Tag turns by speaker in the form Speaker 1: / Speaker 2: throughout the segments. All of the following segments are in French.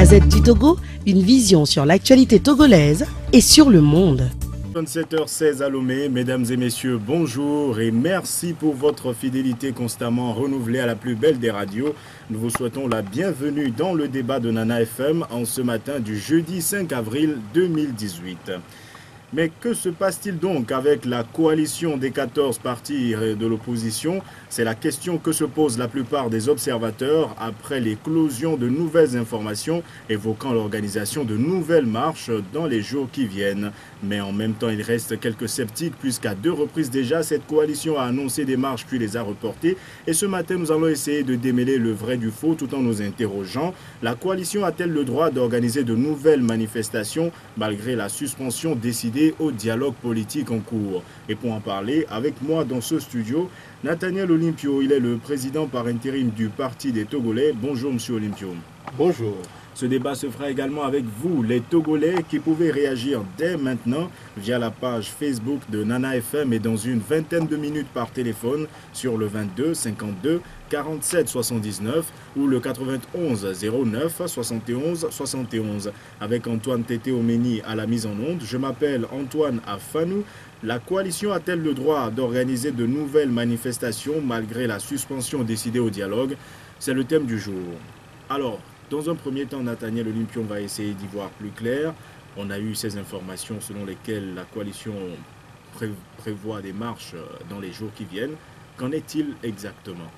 Speaker 1: Gazette du Togo, une vision sur l'actualité togolaise et sur le monde.
Speaker 2: 27h16 à Lomé, mesdames et messieurs, bonjour et merci pour votre fidélité constamment renouvelée à la plus belle des radios. Nous vous souhaitons la bienvenue dans le débat de Nana FM en ce matin du jeudi 5 avril 2018. Mais que se passe-t-il donc avec la coalition des 14 partis de l'opposition? C'est la question que se posent la plupart des observateurs après l'éclosion de nouvelles informations évoquant l'organisation de nouvelles marches dans les jours qui viennent. Mais en même temps, il reste quelques sceptiques puisqu'à 2 reprises déjà, cette coalition a annoncé des marches puis les a reportées. Et ce matin, nous allons essayer de démêler le vrai du faux tout en nous interrogeant. La coalition a-t-elle le droit d'organiser de nouvelles manifestations malgré la suspension décidée au dialogue politique en cours? Et pour en parler, avec moi dans ce studio, Nathaniel Olympio, il est le président par intérim du Parti des Togolais. Bonjour Monsieur Olympio.
Speaker 3: Bonjour.
Speaker 2: Ce débat se fera également avec vous, les Togolais, qui pouvez réagir dès maintenant via la page Facebook de Nana FM et dans une vingtaine de minutes par téléphone sur le 22 52 47 79 ou le 91 09 71 71. Avec Antoine Tété Omeni à la mise en onde, je m'appelle Antoine Afanou. La coalition a-t-elle le droit d'organiser de nouvelles manifestations malgré la suspension décidée au dialogue? C'est le thème du jour. Alors, dans un premier temps, Nathaniel Olympion va essayer d'y voir plus clair. On a eu ces informations selon lesquelles la coalition prévoit des marches dans les jours qui viennent. Qu'en est-il exactement?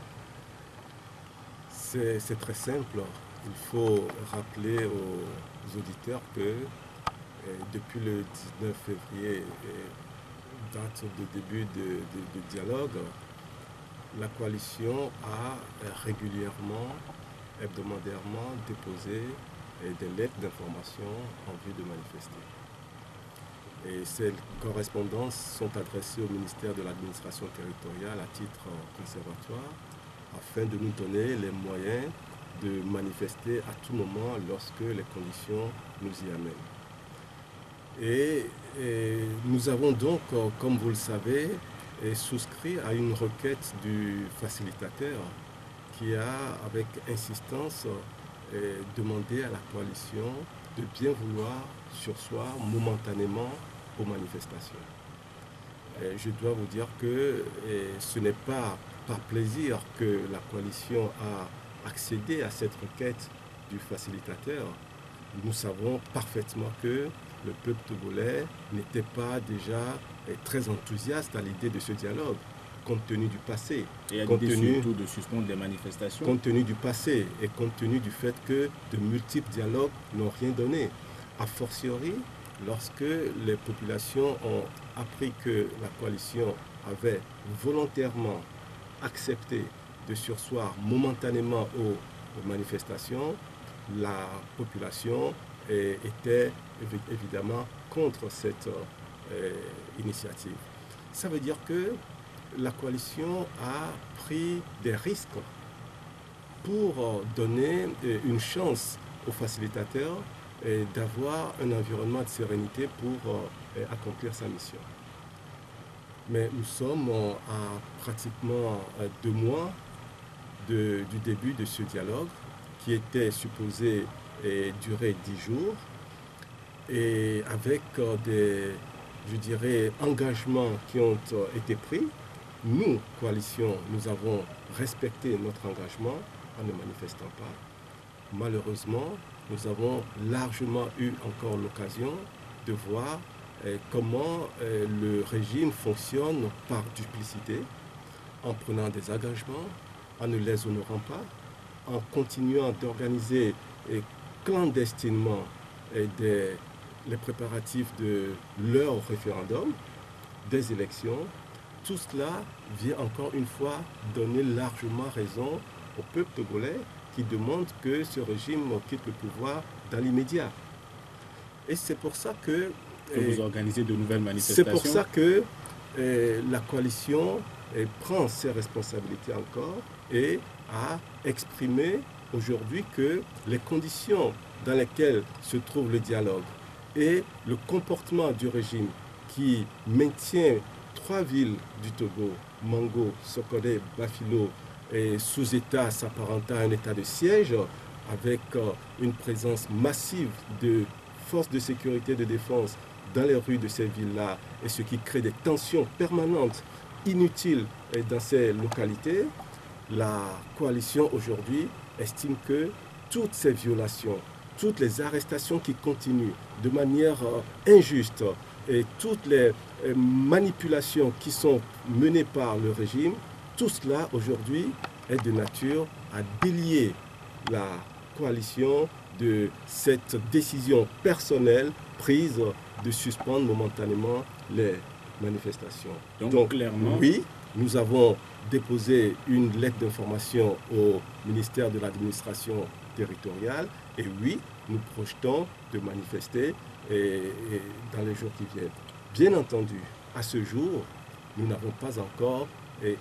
Speaker 3: C'est très simple. Il faut rappeler aux auditeurs que depuis le 19 février, date de début de dialogue, la coalition a régulièrement, hebdomadairement déposé des lettres d'information en vue de manifester. Et ces correspondances sont adressées au ministère de l'administration territoriale à titre conservatoire afin de nous donner les moyens de manifester à tout moment lorsque les conditions nous y amènent. Et nous avons donc, comme vous le savez, souscrit à une requête du facilitateur qui a, avec insistance, demandé à la coalition de bien vouloir surseoir momentanément aux manifestations. Je dois vous dire que ce n'est pas par plaisir que la coalition a accédé à cette requête du facilitateur. Nous savons parfaitement que le peuple togolais n'était pas déjà très enthousiaste à l'idée de ce dialogue, compte tenu du passé.
Speaker 2: Et à l'idée surtout de suspendre les manifestations.
Speaker 3: Compte tenu du passé et compte tenu du fait que de multiples dialogues n'ont rien donné. A fortiori, lorsque les populations ont appris que la coalition avait volontairement accepté de surseoir momentanément aux manifestations, la population était évidemment contre cette initiative. Ça veut dire que la coalition a pris des risques pour donner une chance aux facilitateurs d'avoir un environnement de sérénité pour accomplir sa mission. Mais nous sommes à pratiquement 2 mois du début de ce dialogue qui était supposé durer 10 jours et avec des, je dirais, engagements qui ont été pris. Nous, coalition, nous avons respecté notre engagement en ne manifestant pas. Malheureusement, nous avons largement eu encore l'occasion de voir comment le régime fonctionne par duplicité, en prenant des engagements, en ne les honorant pas, en continuant d'organiser clandestinement les préparatifs de leur référendum, des élections. Tout cela vient encore une fois donner largement raison au peuple togolais qui demande que ce régime quitte le pouvoir dans l'immédiat. Et c'est pour ça que
Speaker 2: vous organisez de nouvelles manifestations.
Speaker 3: C'est pour ça que la coalition prend ses responsabilités encore et a exprimé aujourd'hui que les conditions dans lesquelles se trouve le dialogue et le comportement du régime qui maintient 3 villes du Togo, Mango, Sokodé, Bafilo, et sous état s'apparentant à un état de siège, avec une présence massive de forces de sécurité et de défense dans les rues de ces villes-là, et ce qui crée des tensions permanentes, inutiles dans ces localités, la coalition aujourd'hui estime que toutes ces violations, toutes les arrestations qui continuent de manière injuste et toutes les manipulations qui sont menées par le régime, tout cela aujourd'hui est de nature à délier la coalition de cette décision personnelle prise de suspendre momentanément les manifestations.
Speaker 2: Donc clairement,
Speaker 3: oui, nous avons déposé une lettre d'information au ministère de l'administration territoriale et oui, nous projetons de manifester dans les jours qui viennent. Bien entendu, à ce jour, nous n'avons pas encore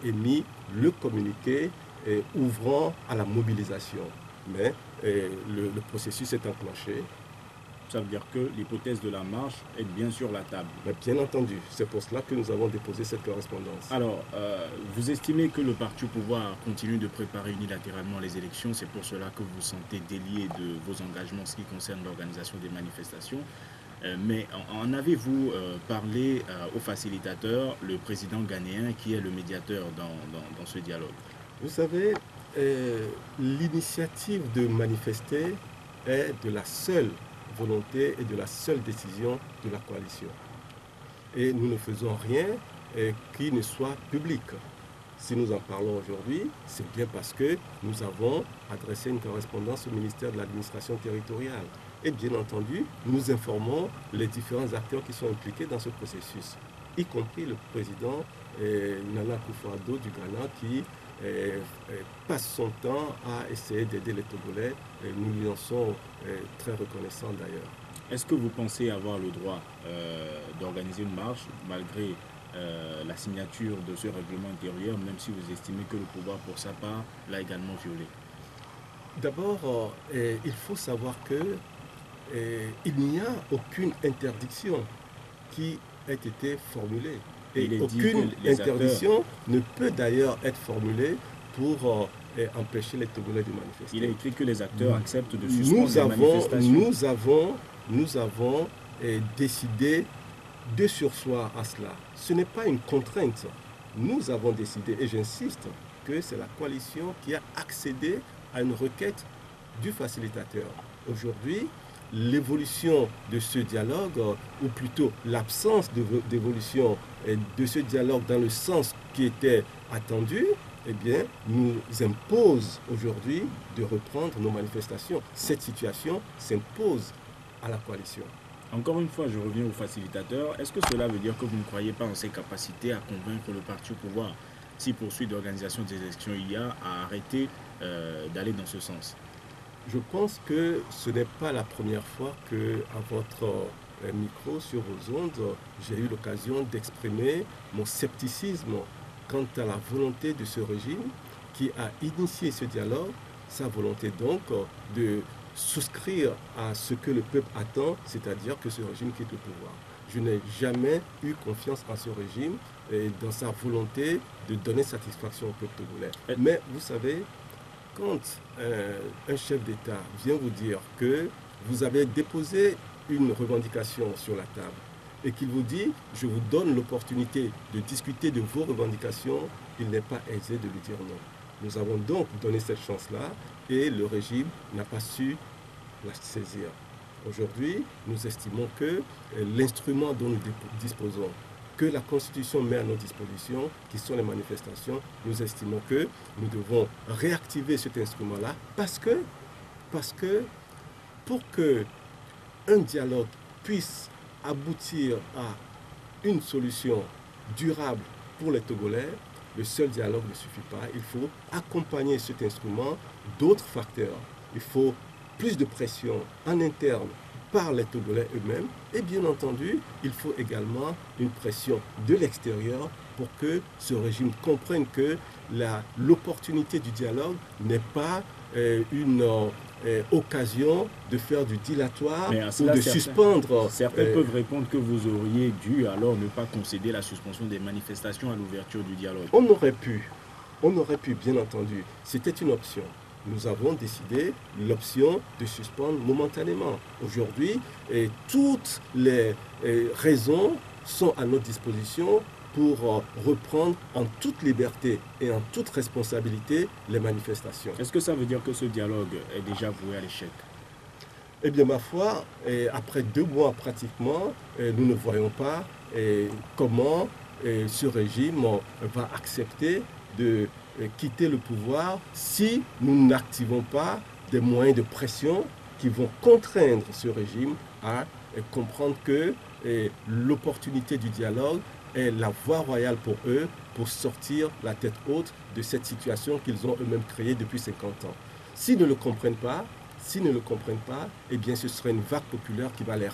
Speaker 3: émis le communiqué ouvrant à la mobilisation. Mais le processus est enclenché.
Speaker 2: ça veut dire que l'hypothèse de la marche est bien sur la table.
Speaker 3: Mais bien entendu, c'est pour cela que nous avons déposé cette correspondance.
Speaker 2: Alors, vous estimez que le parti au pouvoir continue de préparer unilatéralement les élections, c'est pour cela que vous vous sentez délié de vos engagements en ce qui concerne l'organisation des manifestations. Mais en avez-vous parlé au facilitateur, le président ghanéen, qui est le médiateur dans ce dialogue?
Speaker 3: Vous savez, l'initiative de manifester est de la seule volonté et de la seule décision de la coalition. Et nous ne faisons rien qui ne soit public. Si nous en parlons aujourd'hui, c'est bien parce que nous avons adressé une correspondance au ministère de l'administration territoriale. Et bien entendu, nous informons les différents acteurs qui sont impliqués dans ce processus, y compris le président Nana Akufo-Addo du Ghana qui passe son temps à essayer d'aider les Togolais. Et nous lui en sommes très reconnaissants d'ailleurs.
Speaker 2: Est-ce que vous pensez avoir le droit d'organiser une marche malgré la signature de ce règlement intérieur, même si vous estimez que le pouvoir pour sa part l'a également violé?
Speaker 3: D'abord, il faut savoir que il n'y a aucune interdiction qui ait été formulée. Et aucune interdiction ne peut d'ailleurs être formulée pour empêcher les Togolais de manifester.
Speaker 2: Il est écrit que les acteurs acceptent de suspendre les manifestations.
Speaker 3: Nous avons décidé de surseoir à cela. Ce n'est pas une contrainte. Nous avons décidé, et j'insiste, que c'est la coalition qui a accédé à une requête du facilitateur. Aujourd'hui, l'évolution de ce dialogue, ou plutôt l'absence d'évolution de ce dialogue dans le sens qui était attendu, eh bien, nous impose aujourd'hui de reprendre nos manifestations. Cette situation s'impose à la coalition.
Speaker 2: Encore une fois, je reviens au facilitateur. Est-ce que cela veut dire que vous ne croyez pas en ses capacités à convaincre le parti au pouvoir, si poursuite d'organisation des élections il y a, à arrêter d'aller dans ce sens?
Speaker 3: Je pense que ce n'est pas la première fois qu'à votre micro, sur vos ondes, j'ai eu l'occasion d'exprimer mon scepticisme quant à la volonté de ce régime qui a initié ce dialogue, sa volonté donc de souscrire à ce que le peuple attend, c'est-à-dire que ce régime quitte le pouvoir. Je n'ai jamais eu confiance en ce régime et dans sa volonté de donner satisfaction au peuple togolais. Mais vous savez, quand un chef d'État vient vous dire que vous avez déposé une revendication sur la table et qu'il vous dit « je vous donne l'opportunité de discuter de vos revendications », il n'est pas aisé de lui dire non. Nous avons donc donné cette chance-là et le régime n'a pas su la saisir. Aujourd'hui, nous estimons que l'instrument dont nous disposons, que la Constitution met à notre disposition, qui sont les manifestations, nous estimons que nous devons réactiver cet instrument-là parce que pour qu'un dialogue puisse aboutir à une solution durable pour les Togolais, le seul dialogue ne suffit pas. Il faut accompagner cet instrument d'autres facteurs. Il faut plus de pression en interne par les Togolais eux-mêmes. Et bien entendu, il faut également une pression de l'extérieur pour que ce régime comprenne que l'opportunité du dialogue n'est pas une occasion de faire du dilatoire ou de suspendre.
Speaker 2: Certains peuvent répondre que vous auriez dû alors ne pas concéder la suspension des manifestations à l'ouverture du dialogue.
Speaker 3: On aurait pu, bien entendu. C'était une option. nous avons décidé l'option de suspendre momentanément. Aujourd'hui, toutes les raisons sont à notre disposition pour reprendre en toute liberté et en toute responsabilité les manifestations.
Speaker 2: Est-ce que ça veut dire que ce dialogue est déjà voué à l'échec?
Speaker 3: Eh bien, ma foi, après 2 mois pratiquement, nous ne voyons pas comment ce régime va accepter de quitter le pouvoir si nous n'activons pas des moyens de pression qui vont contraindre ce régime à comprendre que l'opportunité du dialogue est la voie royale pour eux pour sortir la tête haute de cette situation qu'ils ont eux-mêmes créée depuis 50 ans. S'ils ne le comprennent pas, eh bien ce serait une vague populaire qui va les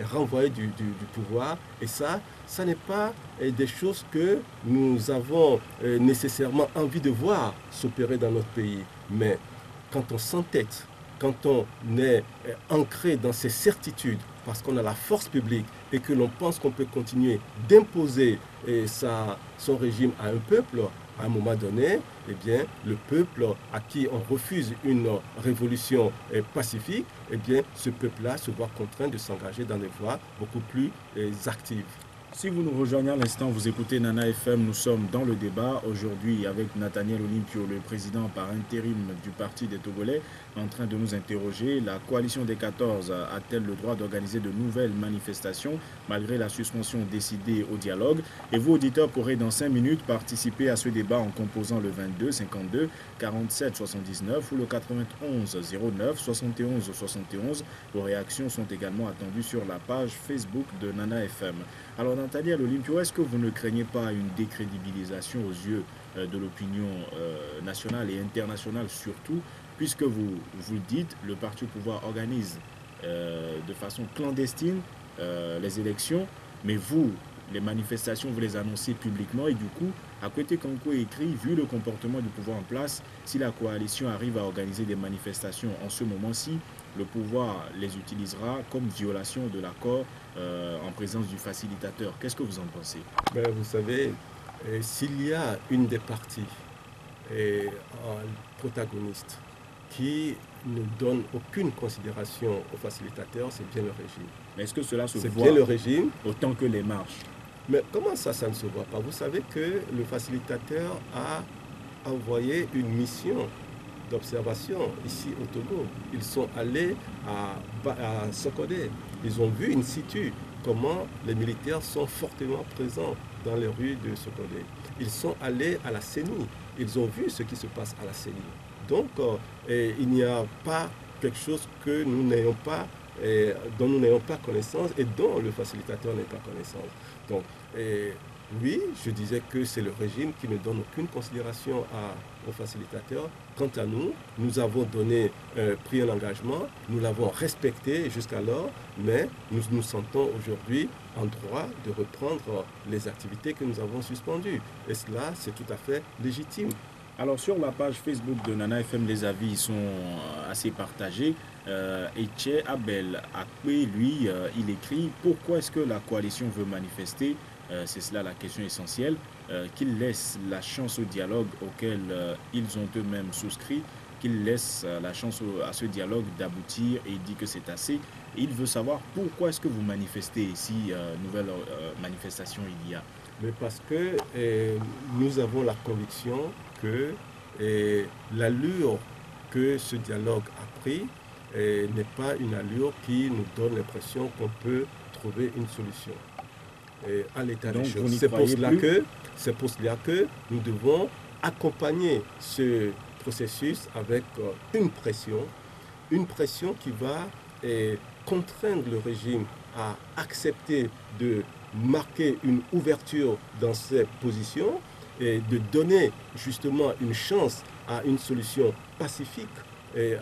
Speaker 3: renvoyer du pouvoir. Et ça n'est pas des choses que nous avons nécessairement envie de voir s'opérer dans notre pays. Mais quand on s'entête, quand on est ancré dans ces certitudes, parce qu'on a la force publique et que l'on pense qu'on peut continuer d'imposer son régime à un peuple, à un moment donné, eh bien, le peuple à qui on refuse une révolution pacifique, eh bien, ce peuple-là se voit contraint de s'engager dans des voies beaucoup plus actives.
Speaker 2: Si vous nous rejoignez à l'instant, vous écoutez Nana FM, nous sommes dans le débat aujourd'hui avec Nathaniel Olympio, le président par intérim du Parti des Togolais, en train de nous interroger. La coalition des 14 a-t-elle le droit d'organiser de nouvelles manifestations malgré la suspension décidée au dialogue? Et vous, auditeurs, pourrez dans 5 minutes participer à ce débat en composant le 22 52 47 79 ou le 91 09 71 71. Vos réactions sont également attendues sur la page Facebook de Nana FM. Alors, Nathaniel Olympio, est-ce que vous ne craignez pas une décrédibilisation aux yeux de l'opinion nationale et internationale surtout, puisque vous le dites, le parti au pouvoir organise de façon clandestine les élections, mais vous, les manifestations, vous les annoncez publiquement et du coup, à côté Kanko écrit, vu le comportement du pouvoir en place, si la coalition arrive à organiser des manifestations en ce moment-ci, le pouvoir les utilisera comme violation de l'accord en présence du facilitateur. Qu'est-ce que vous en pensez?
Speaker 3: Vous savez, s'il y a une des parties protagonistes qui ne donne aucune considération au facilitateur, c'est bien le régime.
Speaker 2: Mais est-ce que cela se voit
Speaker 3: bien le régime
Speaker 2: autant que les marches?
Speaker 3: Mais comment ça ne se voit pas? Vous savez que le facilitateur a envoyé une mission d'observation ici au Togo. Ils sont allés à Sokodé. Ils ont vu in situ comment les militaires sont fortement présents dans les rues de Sokodé. Ils sont allés à la CENI. Ils ont vu ce qui se passe à la CENI. Donc, il n'y a pas quelque chose que nous n'ayons pas, dont nous n'ayons pas connaissance et dont le facilitateur n'a pas connaissance. Donc, oui, je disais que c'est le régime qui ne donne aucune considération au facilitateur. Quant à nous, nous avons pris un engagement, nous l'avons respecté jusqu'alors, mais nous nous sentons aujourd'hui en droit de reprendre les activités que nous avons suspendues. Et cela, c'est tout à fait légitime.
Speaker 2: Alors sur la page Facebook de Nana FM, les avis sont assez partagés. Eche Abel Akwe, lui, il écrit « Pourquoi est-ce que la coalition veut manifester ?» C'est cela la question essentielle. Qu'ils laissent la chance au dialogue auquel ils ont eux-mêmes souscrit, qu'ils laissent la chance à ce dialogue d'aboutir, et il dit que c'est assez. Et il veut savoir pourquoi est-ce que vous manifestez si nouvelle manifestation il y a.
Speaker 3: Mais parce que nous avons la conviction que l'allure que ce dialogue a pris n'est pas une allure qui nous donne l'impression qu'on peut trouver une solution à l'état des choses. C'est pour cela que nous devons accompagner ce processus avec une pression qui va contraindre le régime à accepter de marquer une ouverture dans ses positions et de donner justement une chance à une solution pacifique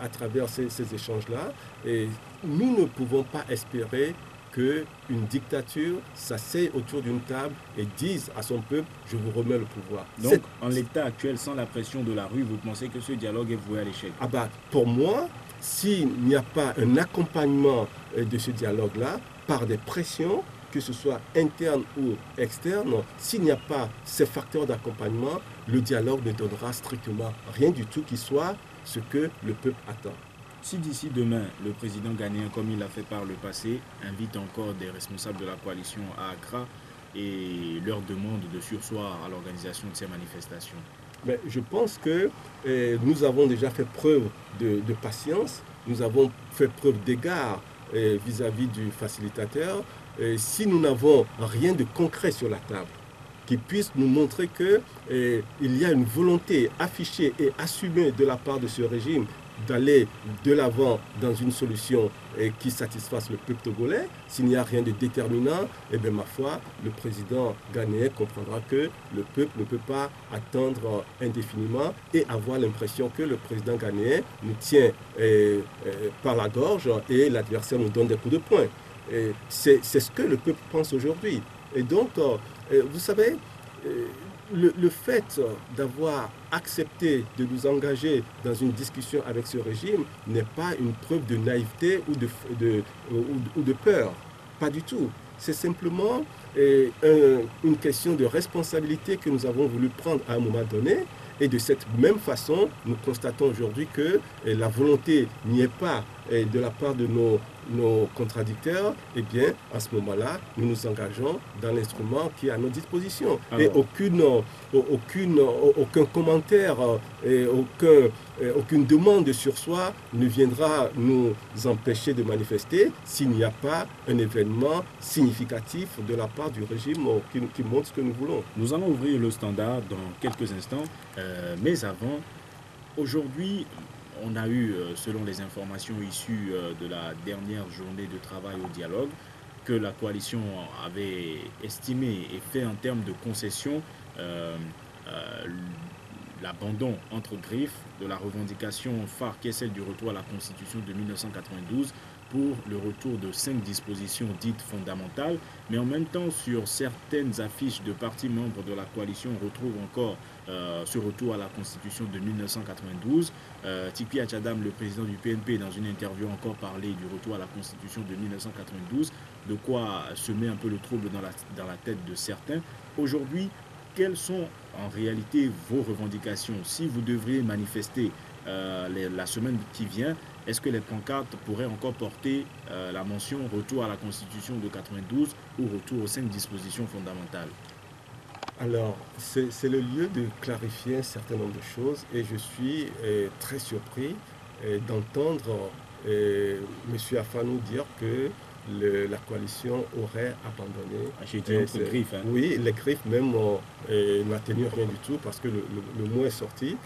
Speaker 3: à travers ces échanges-là. Et nous ne pouvons pas espérer qu'une dictature s'asseye autour d'une table et dise à son peuple « je vous remets le pouvoir ».
Speaker 2: Donc, en l'état actuel, sans la pression de la rue, vous pensez que ce dialogue est voué à l'échec?
Speaker 3: Pour moi, s'il n'y a pas un accompagnement de ce dialogue-là par des pressions, que ce soit interne ou externe, s'il n'y a pas ces facteurs d'accompagnement, le dialogue ne donnera strictement rien du tout qui soit ce que le peuple attend.
Speaker 2: Si d'ici demain, le président ghanéen, comme il l'a fait par le passé, invite encore des responsables de la coalition à Accra et leur demande de surseoir à l'organisation de ces manifestations?
Speaker 3: Mais je pense que nous avons déjà fait preuve de patience, nous avons fait preuve d'égard vis-à-vis du facilitateur. Si nous n'avons rien de concret sur la table, qui puisse nous montrer qu'il y a une volonté affichée et assumée de la part de ce régime d'aller de l'avant dans une solution qui satisfasse le peuple togolais, s'il n'y a rien de déterminant, eh bien, ma foi, le président ghanéen comprendra que le peuple ne peut pas attendre indéfiniment et avoir l'impression que le président ghanéen nous tient par la gorge et l'adversaire nous donne des coups de poing. C'est ce que le peuple pense aujourd'hui. Et donc, vous savez, le fait d'avoir accepté de nous engager dans une discussion avec ce régime n'est pas une preuve de naïveté ou de peur. Pas du tout. C'est simplement une question de responsabilité que nous avons voulu prendre à un moment donné. Et de cette même façon, nous constatons aujourd'hui que la volonté n'y est pas de la part de nos contradicteurs. Eh bien, à ce moment-là, nous nous engageons dans l'instrument qui est à notre disposition. Et aucun commentaire, aucune demande de surseoir ne viendra nous empêcher de manifester s'il n'y a pas un événement significatif de la part du régime qui montre ce que nous voulons.
Speaker 2: Nous allons ouvrir le standard dans quelques instants, mais avant, aujourd'hui, on a eu, selon les informations issues de la dernière journée de travail au dialogue, que la coalition avait estimé et fait en termes de concession l'abandon entre griffes de la revendication phare qui est celle du retour à la Constitution de 1992 pour le retour de 5 dispositions dites fondamentales. Mais en même temps, sur certaines affiches de partis membres de la coalition, on retrouve encore ce retour à la Constitution de 1992. Tikpi Achadam, le président du PNP, dans une interview encore parlé du retour à la Constitution de 1992, de quoi semer un peu le trouble dans la tête de certains. Aujourd'hui, quelles sont en réalité vos revendications? Si vous devriez manifester la semaine qui vient, est-ce que les pancartes pourraient encore porter la mention retour à la Constitution de 92 ou retour aux 5 dispositions fondamentales?
Speaker 3: Alors, c'est le lieu de clarifier un certain nombre de choses et je suis très surpris d'entendre M. Afanou dire que la coalition aurait abandonné.
Speaker 2: J'ai dit entre griffes. Hein.
Speaker 3: Oui, les griffes même n'a tenu rien du tout parce que le mot est sorti.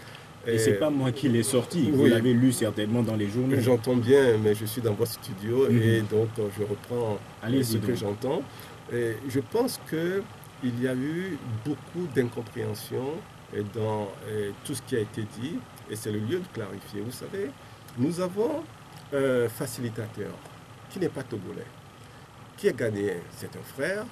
Speaker 2: Et c'est pas moi qui l'ai sorti, vous l'avez lu certainement dans les journaux.
Speaker 3: J'entends bien, mais je suis dans votre studio et donc je reprends ce que j'entends. Je pense qu'il y a eu beaucoup d'incompréhension dans tout ce qui a été dit et c'est le lieu de clarifier. Vous savez, nous avons un facilitateur qui n'est pas togolais, qui est ghanéen, c'est un frère,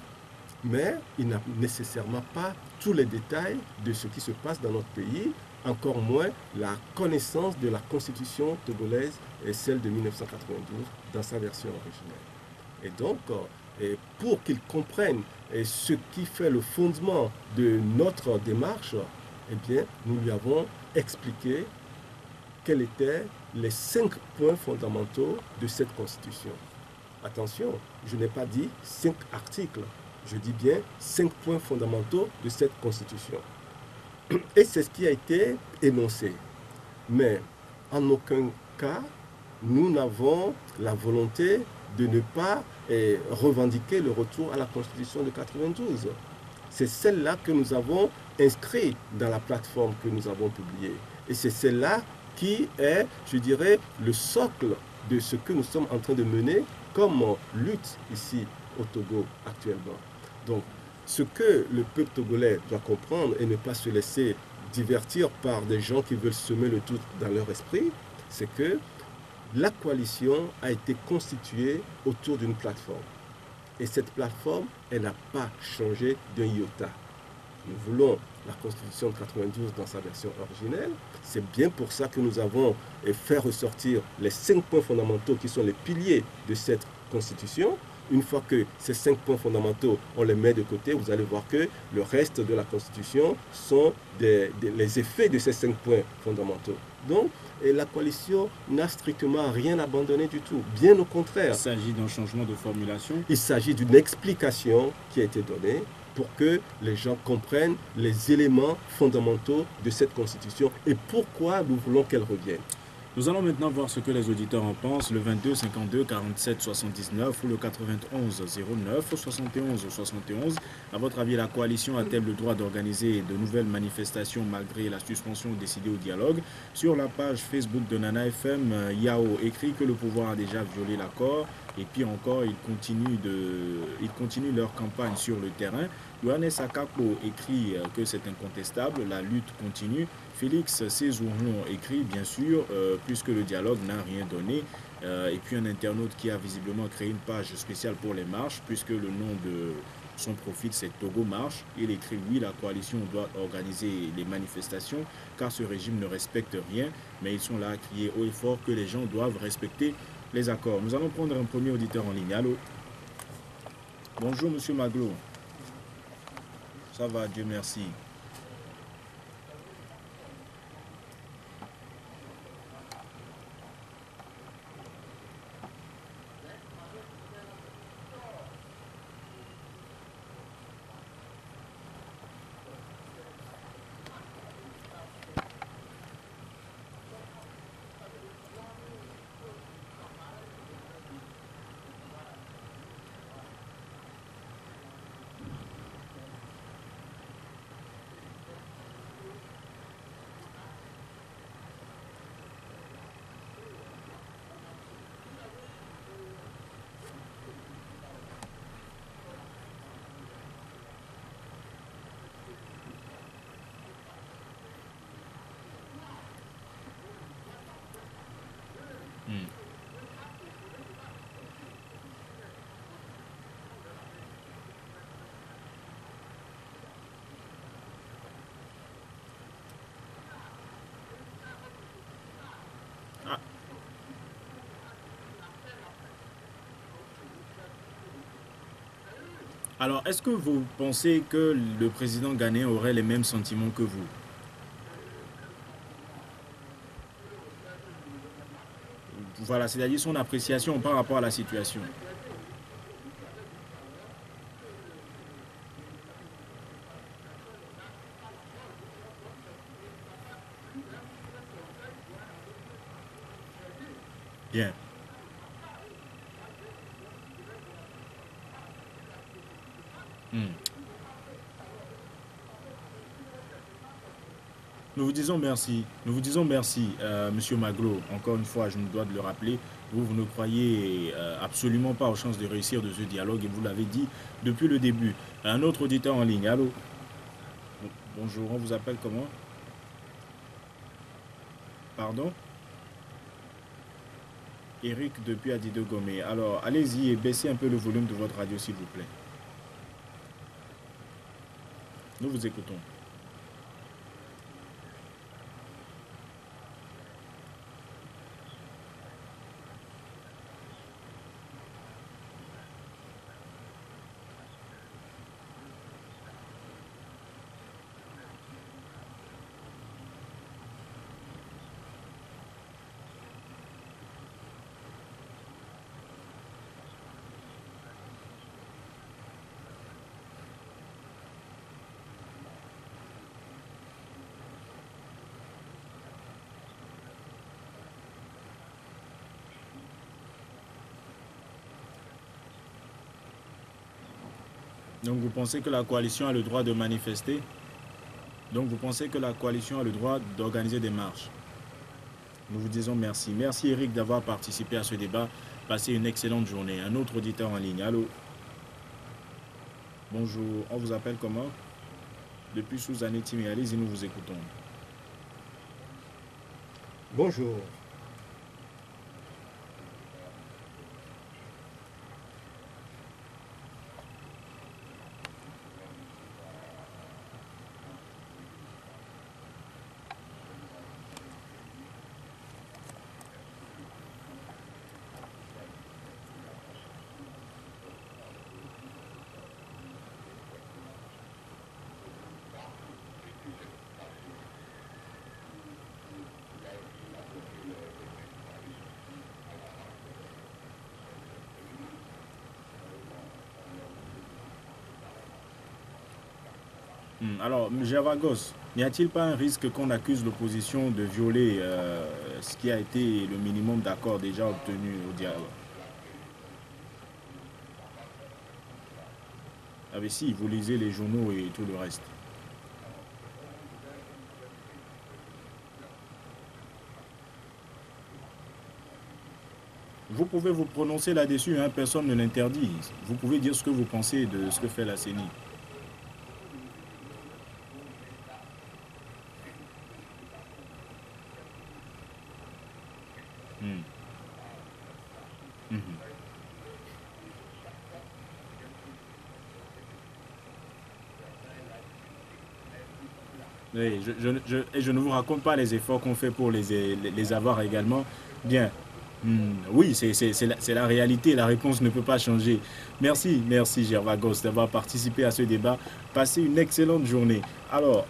Speaker 3: mais il n'a nécessairement pas tous les détails de ce qui se passe dans notre pays, encore moins la connaissance de la constitution togolaise et celle de 1992 dans sa version originelle. Et donc, pour qu'il comprenne ce qui fait le fondement de notre démarche, eh bien, nous lui avons expliqué quels étaient les 5 points fondamentaux de cette constitution. Attention, je n'ai pas dit 5 articles, je dis bien 5 points fondamentaux de cette constitution. Et c'est ce qui a été énoncé. Mais en aucun cas, nous n'avons la volonté de ne pas revendiquer le retour à la Constitution de 92. C'est celle-là que nous avons inscrite dans la plateforme que nous avons publiée. Et c'est celle-là qui est, je dirais, le socle de ce que nous sommes en train de mener comme lutte ici au Togo actuellement. Donc, ce que le peuple togolais doit comprendre et ne pas se laisser divertir par des gens qui veulent semer le doute dans leur esprit, c'est que la coalition a été constituée autour d'une plateforme. Et cette plateforme, elle n'a pas changé d'un iota. Nous voulons la Constitution de 92 dans sa version originelle. C'est bien pour ça que nous avons fait ressortir les 5 points fondamentaux qui sont les piliers de cette Constitution. Une fois que ces 5 points fondamentaux, on les met de côté, vous allez voir que le reste de la Constitution sont les effets de ces 5 points fondamentaux. Donc, et la coalition n'a strictement rien abandonné du tout. Bien au contraire.
Speaker 2: Il s'agit d'un changement de formulation.
Speaker 3: Il s'agit d'une explication qui a été donnée pour que les gens comprennent les éléments fondamentaux de cette Constitution et pourquoi nous voulons qu'elle revienne.
Speaker 2: Nous allons maintenant voir ce que les auditeurs en pensent. Le 22 52 47 79 ou le 91 09 71 71. À votre avis, la coalition a-t-elle le droit d'organiser de nouvelles manifestations malgré la suspension décidée au dialogue? Sur la page Facebook de Nana FM, Yao écrit que le pouvoir a déjà violé l'accord. Et puis encore, ils continuent leur campagne sur le terrain. Yohannes Akako écrit que c'est incontestable, la lutte continue. Félix Cézourlon écrit, bien sûr, puisque le dialogue n'a rien donné. Et puis un internaute qui a visiblement créé une page spéciale pour les marches, puisque le nom de son profil c'est Togo Marche. Il écrit, oui, la coalition doit organiser les manifestations, car ce régime ne respecte rien, mais ils sont là à crier haut et fort que les gens doivent respecter les accords. Nous allons prendre un premier auditeur en ligne. Allô? Bonjour, monsieur Maglo. Ça va, Dieu merci. Alors, est-ce que vous pensez que le président ghanéen aurait les mêmes sentiments que vous? Voilà, c'est-à-dire son appréciation par rapport à la situation. Bien. Nous vous disons merci. Nous vous disons merci, Monsieur Maglo. Encore une fois, je me dois de le rappeler. Vous ne croyez absolument pas aux chances de réussir de ce dialogue et vous l'avez dit depuis le début. Un autre auditeur en ligne. Allô? Bonjour, on vous appelle comment? Pardon? Eric depuis Adido Gomé. Alors, allez-y et baissez un peu le volume de votre radio, s'il vous plaît. Nous vous écoutons. Donc vous pensez que la coalition a le droit de manifester? Donc vous pensez que la coalition a le droit d'organiser des marches? Nous vous disons merci. Merci Eric d'avoir participé à ce débat. Passez une excellente journée. Un autre auditeur en ligne. Allô? Bonjour. On vous appelle comment? Depuis Sous-Anne Timé. Allez-y, nous vous écoutons.
Speaker 3: Bonjour.
Speaker 2: Alors, Javagos, n'y a-t-il pas un risque qu'on accuse l'opposition de violer ce qui a été le minimum d'accord déjà obtenu au dialogue? Ah mais si, vous lisez les journaux et tout le reste. Vous pouvez vous prononcer là-dessus, hein, personne ne l'interdit. Vous pouvez dire ce que vous pensez de ce que fait la CENI. Hmm. Mhm. Oui, et je ne vous raconte pas les efforts qu'on fait pour les avoir également. Bien. Oui, c'est la réalité. La réponse ne peut pas changer. Merci, merci Gervagos d'avoir participé à ce débat. Passez une excellente journée. Alors,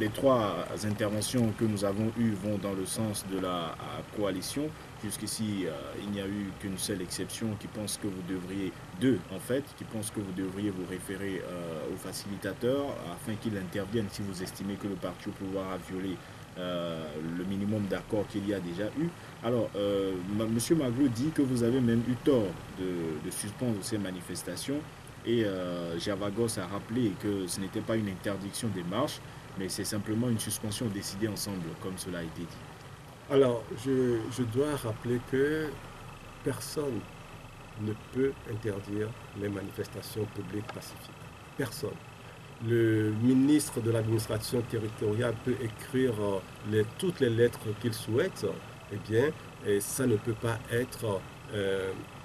Speaker 2: les trois interventions que nous avons eues vont dans le sens de la coalition. Jusqu'ici, il n'y a eu qu'une seule exception qui pense que vous devriez, deux en fait, qui pense que vous devriez vous référer au facilitateur afin qu'il intervienne si vous estimez que le parti au pouvoir a violé le minimum d'accord qu'il y a déjà eu. Alors, M. Maglo dit que vous avez même eu tort de suspendre ces manifestations et Javagos a rappelé que ce n'était pas une interdiction des marches, mais c'est simplement une suspension décidée ensemble, comme cela a été dit.
Speaker 3: Alors, je dois rappeler que personne ne peut interdire les manifestations publiques pacifiques. Personne. Le ministre de l'administration territoriale peut écrire toutes les lettres qu'il souhaite, eh bien, et ça ne peut pas être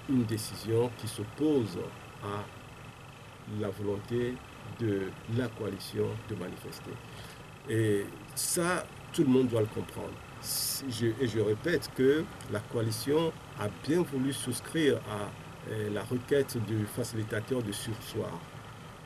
Speaker 3: une décision qui s'oppose à la volonté de la coalition de manifester. Et ça, tout le monde doit le comprendre. Et je répète que la coalition a bien voulu souscrire à la requête du facilitateur de surseoir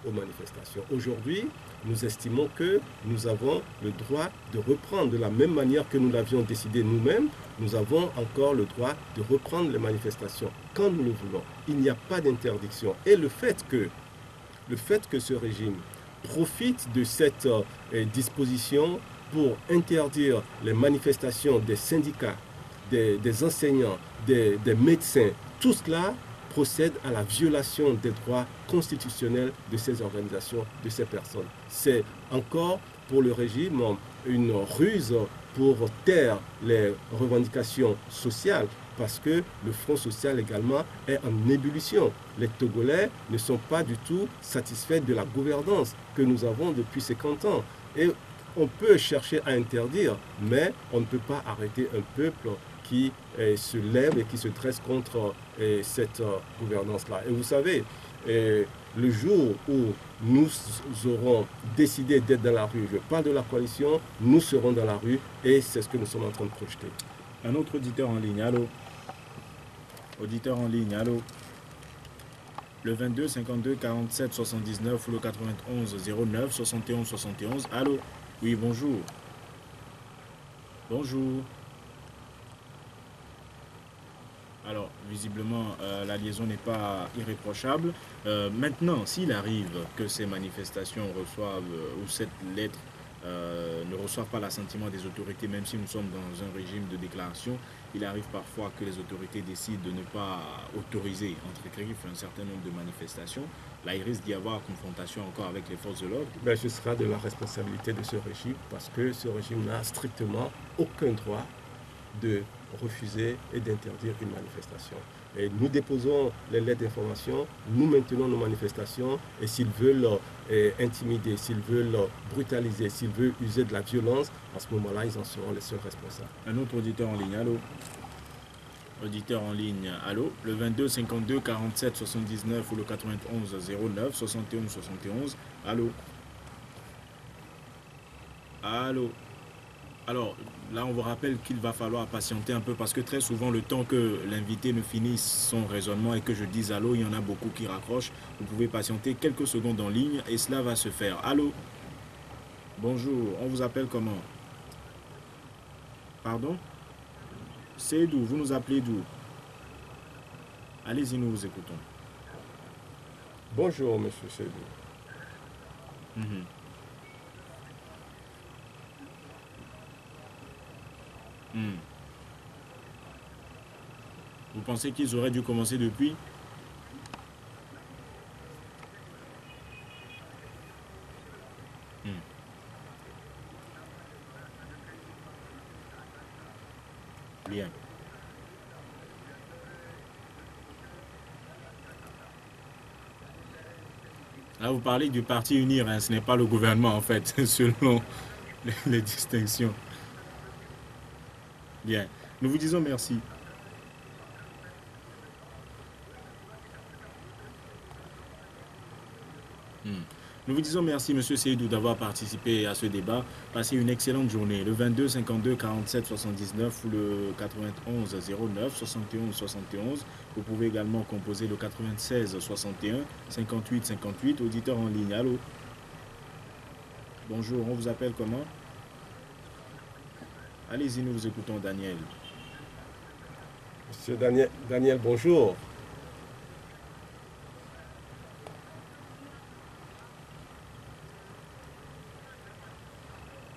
Speaker 3: aux manifestations. Aujourd'hui, nous estimons que nous avons le droit de reprendre de la même manière que nous l'avions décidé nous-mêmes. Nous avons encore le droit de reprendre les manifestations quand nous le voulons. Il n'y a pas d'interdiction. Et le fait que ce régime profite de cette disposition pour interdire les manifestations des syndicats, des enseignants, des médecins, tout cela procède à la violation des droits constitutionnels de ces organisations, de ces personnes. C'est encore pour le régime une ruse pour taire les revendications sociales, parce que le Front social également est en ébullition. Les Togolais ne sont pas du tout satisfaits de la gouvernance que nous avons depuis 50 ans. Et on peut chercher à interdire, mais on ne peut pas arrêter un peuple qui se lève et qui se dresse contre cette gouvernance-là. Et vous savez, le jour où nous aurons décidé d'être dans la rue, je parle de la coalition, nous serons dans la rue et c'est ce que nous sommes en train de projeter.
Speaker 2: Un autre auditeur en ligne, allô? Auditeur en ligne, allô? Le 22 52 47 79 ou le 91 09 71 71, allô? Oui, bonjour. Bonjour. Alors, visiblement, la liaison n'est pas irréprochable. Maintenant, s'il arrive que ces manifestations reçoivent, ou cette lettre ne reçoivent pas l'assentiment des autorités, même si nous sommes dans un régime de déclaration, il arrive parfois que les autorités décident de ne pas autoriser, entre griffes, un certain nombre de manifestations. Là, il risque d'y avoir confrontation encore avec les forces de l'ordre.
Speaker 3: Ce sera de la responsabilité de ce régime, parce que ce régime n'a strictement aucun droit de refuser et d'interdire une manifestation. Et nous déposons les lettres d'information, nous maintenons nos manifestations et s'ils veulent intimider, s'ils veulent brutaliser, s'ils veulent user de la violence, à ce moment-là, ils en seront les seuls responsables.
Speaker 2: Un autre auditeur en ligne, allô? Auditeur en ligne, allô? Le 22 52 47 79 ou le 91 09 71 71, allô? Allô? Alors, là, on vous rappelle qu'il va falloir patienter un peu parce que très souvent, le temps que l'invité ne finisse son raisonnement et que je dise allô, il y en a beaucoup qui raccrochent. Vous pouvez patienter quelques secondes en ligne et cela va se faire. Allô? Bonjour, on vous appelle comment? Pardon? C'est d'où? Vous nous appelez d'où? Allez-y, nous vous écoutons.
Speaker 3: Bonjour, monsieur Seydou.
Speaker 2: Hmm. Vous pensez qu'ils auraient dû commencer depuis? Hmm. Bien. Là, vous parlez du parti Unir, hein, ce n'est pas le gouvernement en fait, selon les distinctions. Bien. Nous vous disons merci. Hmm. Nous vous disons merci, Monsieur Seydou, d'avoir participé à ce débat. Passez une excellente journée. Le 22 52 47 79 ou le 91 09 71 71. Vous pouvez également composer le 96 61 58 58. Auditeur en ligne. Allô? Bonjour, on vous appelle comment? Allez-y, nous vous écoutons, Daniel.
Speaker 3: Monsieur Daniel, bonjour.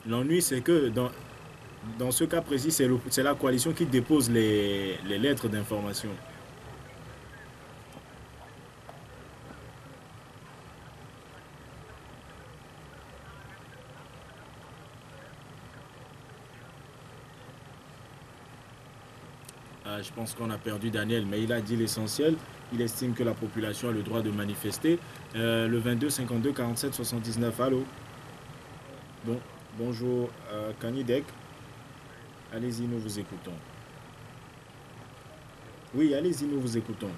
Speaker 2: L'ennui, c'est que dans ce cas précis, c'est la coalition qui dépose les lettres d'information. Je pense qu'on a perdu Daniel, mais il a dit l'essentiel. Il estime que la population a le droit de manifester. Le 22 52 47 79. Allô? Bon, bonjour, Kanidek. Allez-y, nous vous écoutons. Oui, allez-y, nous vous écoutons.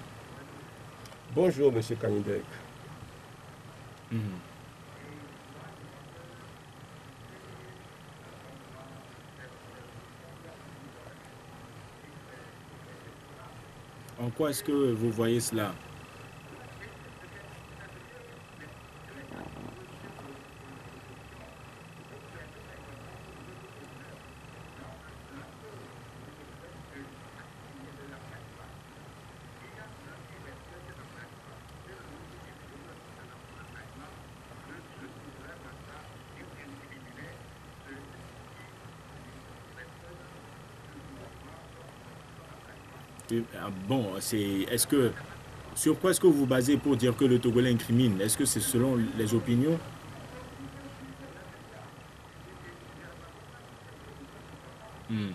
Speaker 3: Bonjour, Monsieur Kanidek.
Speaker 2: Mhm. En quoi est-ce que vous voyez cela? Bon, sur quoi est-ce que vous vous basez pour dire que le Togolais incrimine? Est-ce que c'est selon les opinions? Hmm.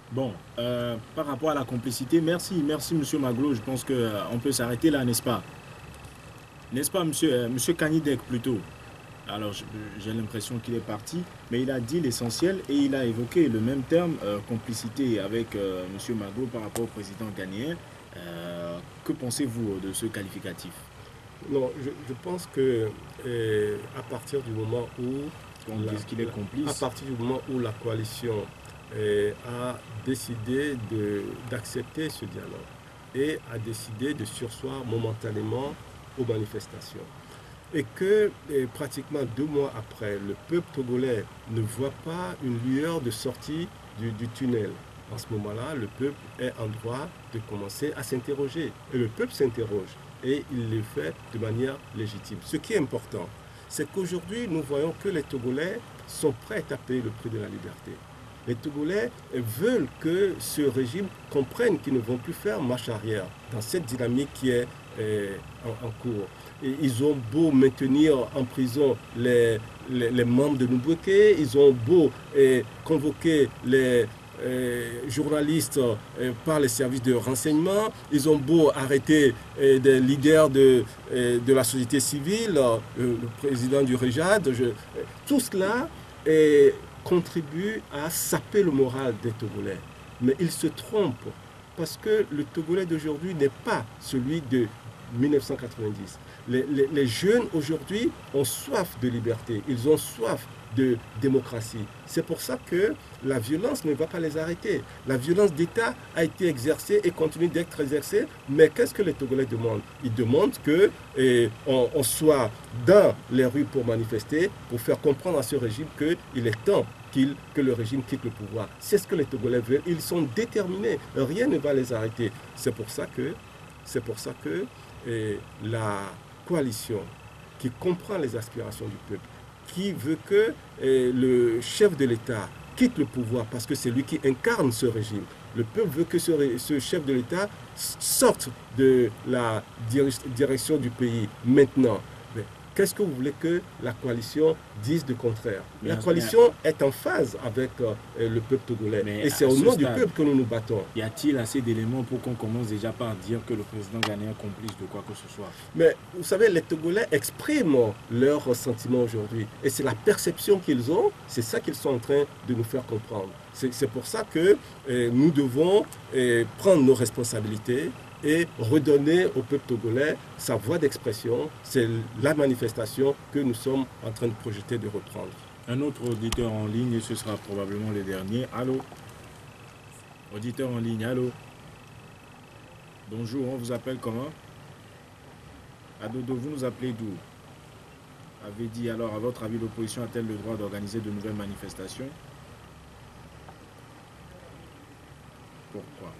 Speaker 2: Bon, par rapport à la complicité, merci Monsieur Maglo. Je pense qu'on peut s'arrêter là, n'est-ce pas? N'est-ce pas, Monsieur Kanidek plutôt? Alors, j'ai l'impression qu'il est parti, mais il a dit l'essentiel et il a évoqué le même terme, complicité avec Monsieur Maglo par rapport au président ghanéen. Que pensez-vous de ce qualificatif?
Speaker 3: Non, je pense que à partir du moment où
Speaker 2: On dit qu'il est complice.
Speaker 3: à partir du moment où la coalition a décidé d'accepter ce dialogue et a décidé de surseoir momentanément aux manifestations. Et que pratiquement 2 mois après, le peuple togolais ne voit pas une lueur de sortie du tunnel. À ce moment-là, le peuple est en droit de commencer à s'interroger. Et le peuple s'interroge et il le fait de manière légitime. Ce qui est important, c'est qu'aujourd'hui, nous voyons que les Togolais sont prêts à payer le prix de la liberté. Les Togolais veulent que ce régime comprenne qu'ils ne vont plus faire marche arrière dans cette dynamique qui est en cours. Et ils ont beau maintenir en prison les membres de Nubweke, ils ont beau convoquer les journalistes par les services de renseignement, ils ont beau arrêter des leaders de la société civile, le président du REJAD, tout cela contribue à saper le moral des Togolais. Mais ils se trompent parce que le Togolais d'aujourd'hui n'est pas celui de 1990. Les jeunes aujourd'hui ont soif de liberté, ils ont soif de démocratie. C'est pour ça que la violence ne va pas les arrêter. La violence d'État a été exercée et continue d'être exercée, mais qu'est-ce que les Togolais demandent? Ils demandent qu'on soit dans les rues pour manifester, pour faire comprendre à ce régime qu'il est temps que le régime quitte le pouvoir. C'est ce que les Togolais veulent. Ils sont déterminés. Rien ne va les arrêter. C'est pour ça que la coalition qui comprend les aspirations du peuple, qui veut que le chef de l'État quitte le pouvoir parce que c'est lui qui incarne ce régime. Le peuple veut que ce chef de l'État sorte de la direction du pays maintenant. Mais qu'est-ce que vous voulez que la coalition dise de contraire? La coalition est en phase avec le peuple togolais. Et c'est au nom du peuple que nous nous battons.
Speaker 2: Y a-t-il assez d'éléments pour qu'on commence déjà par dire que le président ghanéen est complice de quoi que ce soit?
Speaker 3: Mais vous savez, les Togolais expriment leurs sentiments aujourd'hui. Et c'est la perception qu'ils ont, c'est ça qu'ils sont en train de nous faire comprendre. C'est pour ça que nous devons prendre nos responsabilités et redonner au peuple togolais sa voix d'expression. C'est la manifestation que nous sommes en train de projeter de reprendre.
Speaker 2: Un autre auditeur en ligne, et ce sera probablement le dernier. Allô? Auditeur en ligne, allô? Bonjour, on vous appelle comment? Adodo, vous nous appelez d'où? Avez dit alors, à votre avis, l'opposition a-t-elle le droit d'organiser de nouvelles manifestations? Pourquoi?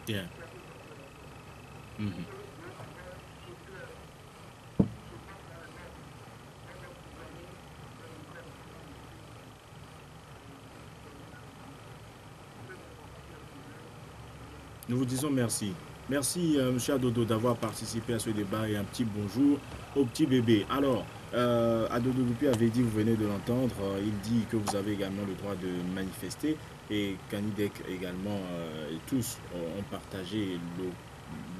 Speaker 2: Bien. Nous vous disons merci. Merci, M. Adodo, d'avoir participé à ce débat et un petit bonjour au petit bébé. Alors, Adodo Dupuy avait dit, vous venez de l'entendre, il dit que vous avez également le droit de manifester et Kanidek également, tous ont partagé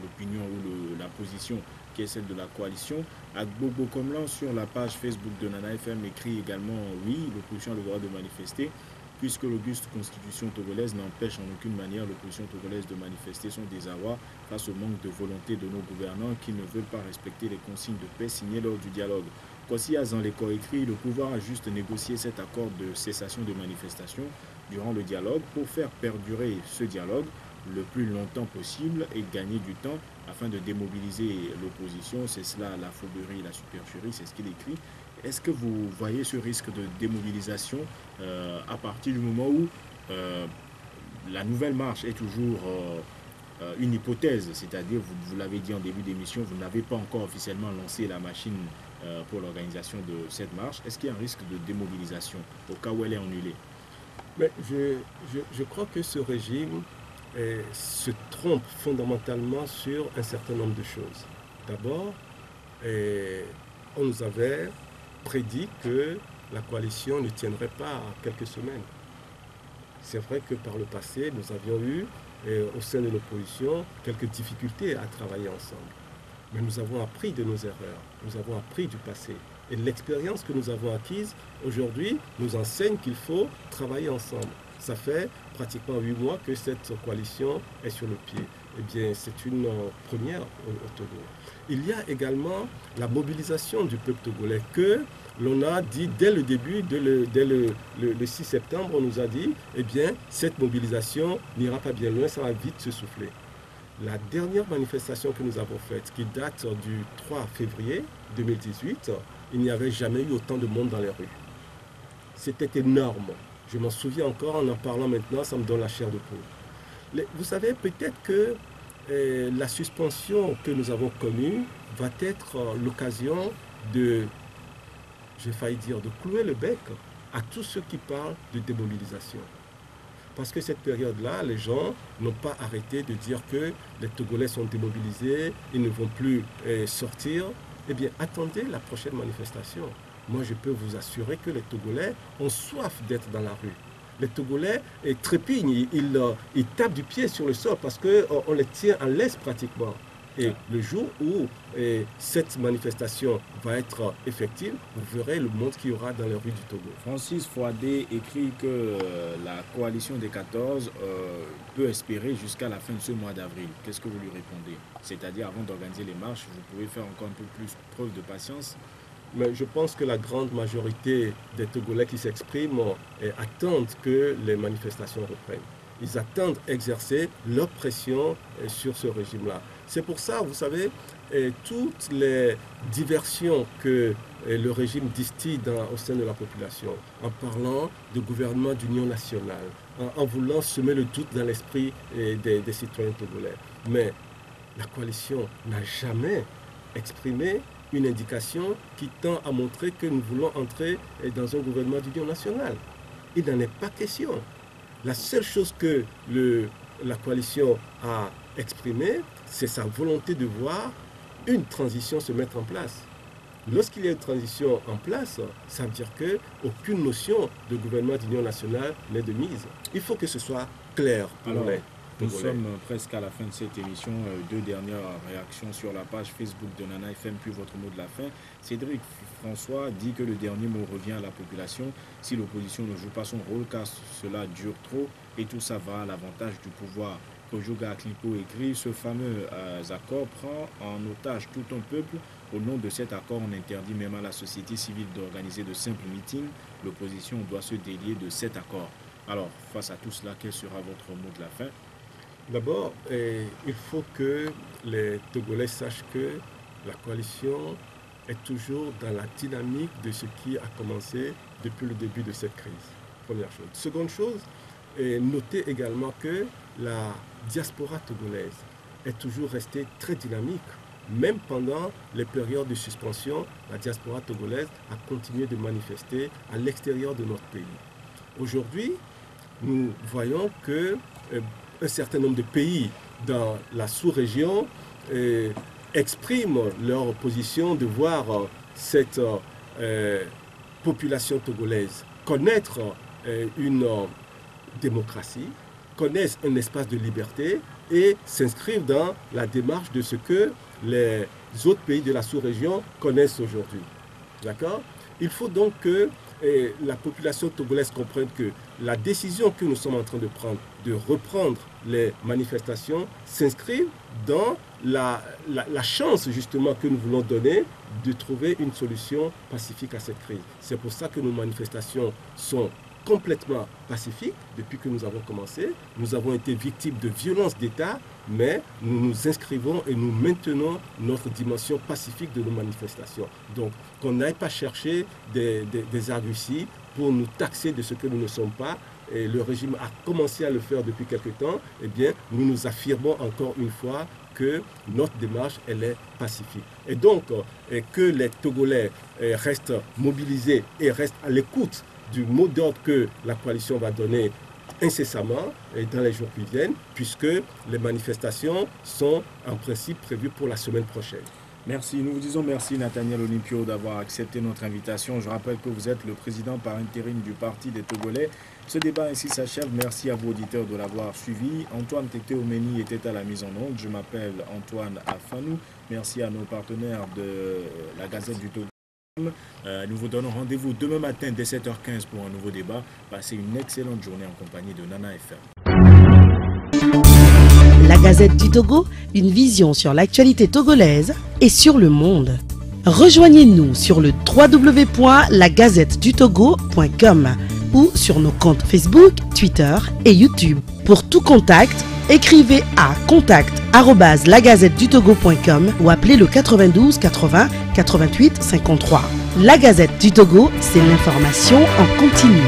Speaker 2: l'opinion ou la position qui est celle de la coalition. Agbobo Komlan sur la page Facebook de Nana FM écrit également oui, l'opposition a le droit de manifester puisque l'auguste constitution togolaise n'empêche en aucune manière l'opposition togolaise de manifester son désarroi face au manque de volonté de nos gouvernants qui ne veulent pas respecter les consignes de paix signées lors du dialogue. Kwasi Azanleko écrit, le pouvoir a juste négocié cet accord de cessation de manifestation durant le dialogue pour faire perdurer ce dialogue le plus longtemps possible et gagner du temps afin de démobiliser l'opposition. C'est cela la fourberie, la supercherie, c'est ce qu'il écrit. Est-ce que vous voyez ce risque de démobilisation à partir du moment où la nouvelle marche est toujours une hypothèse, c'est-à-dire, vous l'avez dit en début d'émission, vous n'avez pas encore officiellement lancé la machine pour l'organisation de cette marche. Est-ce qu'il y a un risque de démobilisation au cas où elle est annulée?
Speaker 3: Mais je crois que ce régime se trompe fondamentalement sur un certain nombre de choses. D'abord, on nous avait prédit que la coalition ne tiendrait pas quelques semaines. C'est vrai que par le passé, nous avions eu au sein de l'opposition quelques difficultés à travailler ensemble. Mais nous avons appris de nos erreurs, nous avons appris du passé. Et l'expérience que nous avons acquise aujourd'hui nous enseigne qu'il faut travailler ensemble. Ça fait pratiquement 8 mois que cette coalition est sur le pied. Eh bien, c'est une première au Togo. Il y a également la mobilisation du peuple togolais que l'on a dit dès le début, dès le 6 septembre, on nous a dit, eh bien, cette mobilisation n'ira pas bien loin, ça va vite se souffler. La dernière manifestation que nous avons faite, qui date du 3 février 2018, il n'y avait jamais eu autant de monde dans les rues. C'était énorme. Je m'en souviens encore, en parlant maintenant, ça me donne la chair de poule. Vous savez, peut-être que la suspension que nous avons connue va être l'occasion de, j'ai failli dire, de clouer le bec à tous ceux qui parlent de démobilisation. Parce que cette période-là, les gens n'ont pas arrêté de dire que les Togolais sont démobilisés, ils ne vont plus sortir. Eh bien, attendez la prochaine manifestation. Moi, je peux vous assurer que les Togolais ont soif d'être dans la rue. Les Togolais trépignent, ils tapent du pied sur le sol parce qu'on les tient en laisse pratiquement. Et le jour où cette manifestation va être effective, vous verrez le monde qu'il y aura dans les rues du Togo.
Speaker 2: Francis Fouadé écrit que la coalition des 14 peut espérer jusqu'à la fin de ce mois d'avril. Qu'est-ce que vous lui répondez? C'est-à-dire, avant d'organiser les marches, vous pouvez faire encore un peu plus preuve de patience?
Speaker 3: Mais je pense que la grande majorité des Togolais qui s'expriment attendent que les manifestations reprennent. Ils attendent exercer leur pression sur ce régime-là. C'est pour ça, vous savez, toutes les diversions que le régime distille au sein de la population, en parlant de gouvernement d'union nationale, en voulant semer le doute dans l'esprit des citoyens togolais. Mais la coalition n'a jamais exprimé une indication qui tend à montrer que nous voulons entrer dans un gouvernement d'union nationale. Il n'en est pas question. La seule chose que la coalition a exprimée, c'est sa volonté de voir une transition se mettre en place. Lorsqu'il y a une transition en place, ça veut dire qu'aucune notion de gouvernement d'union nationale n'est de mise. Il faut que ce soit clair pour
Speaker 2: Alors,
Speaker 3: les
Speaker 2: nous
Speaker 3: Togolais.
Speaker 2: sommes presque à la fin de cette émission. Deux dernières réactions sur la page Facebook de Nana FM, puis votre mot de la fin. Cédric François dit que le dernier mot revient à la population. Si l'opposition ne joue pas son rôle, car cela dure trop et tout ça va à l'avantage du pouvoir. Kojoga Aklipo écrit, ce fameux accord prend en otage tout un peuple. Au nom de cet accord, on interdit même à la société civile d'organiser de simples meetings. L'opposition doit se délier de cet accord. Alors, face à tout cela, quel sera votre mot de la fin?
Speaker 3: D'abord, il faut que les Togolais sachent que la coalition est toujours dans la dynamique de ce qui a commencé depuis le début de cette crise. Première chose. Seconde chose, notez également que la diaspora togolaise est toujours restée très dynamique. Même pendant les périodes de suspension, la diaspora togolaise a continué de manifester à l'extérieur de notre pays. Aujourd'hui, nous voyons que un certain nombre de pays dans la sous-région expriment leur position de voir cette population togolaise connaître une démocratie, connaissent un espace de liberté et s'inscrivent dans la démarche de ce que les autres pays de la sous-région connaissent aujourd'hui. D'accord? Il faut donc que la population togolaise comprenne que la décision que nous sommes en train de prendre, de reprendre les manifestations, s'inscrit dans la chance justement que nous voulons donner de trouver une solution pacifique à cette crise. C'est pour ça que nos manifestations sont complètement pacifiques depuis que nous avons commencé. Nous avons été victimes de violences d'État, mais nous nous inscrivons et nous maintenons notre dimension pacifique de nos manifestations. Donc, qu'on n'aille pas chercher des arguties pour nous taxer de ce que nous ne sommes pas. Et le régime a commencé à le faire depuis quelque temps. Eh bien, nous nous affirmons encore une fois que notre démarche, elle est pacifique. Et donc, que les Togolais restent mobilisés et restent à l'écoute du mot d'ordre que la coalition va donner incessamment dans les jours qui viennent, puisque les manifestations sont en principe prévues pour la semaine prochaine.
Speaker 2: Merci. Nous vous disons merci Nathaniel Olympio d'avoir accepté notre invitation. Je rappelle que vous êtes le président par intérim du Parti des Togolais. Ce débat ainsi s'achève. Merci à vos auditeurs de l'avoir suivi. Antoine Tété Omeni était à la mise en onde. Je m'appelle Antoine Afanou. Merci à nos partenaires de la Gazette du Togo. Nous vous donnons rendez-vous demain matin dès 7h15 pour un nouveau débat. Passez une excellente journée en compagnie de Nana FM.
Speaker 1: La Gazette du Togo, une vision sur l'actualité togolaise et sur le monde. Rejoignez-nous sur le www.lagazettedutogo.com ou sur nos comptes Facebook, Twitter et YouTube. Pour tout contact, écrivez à contact@lagazettedutogo.com ou appelez le 92 80 88 53. La Gazette du Togo, c'est l'information en continu.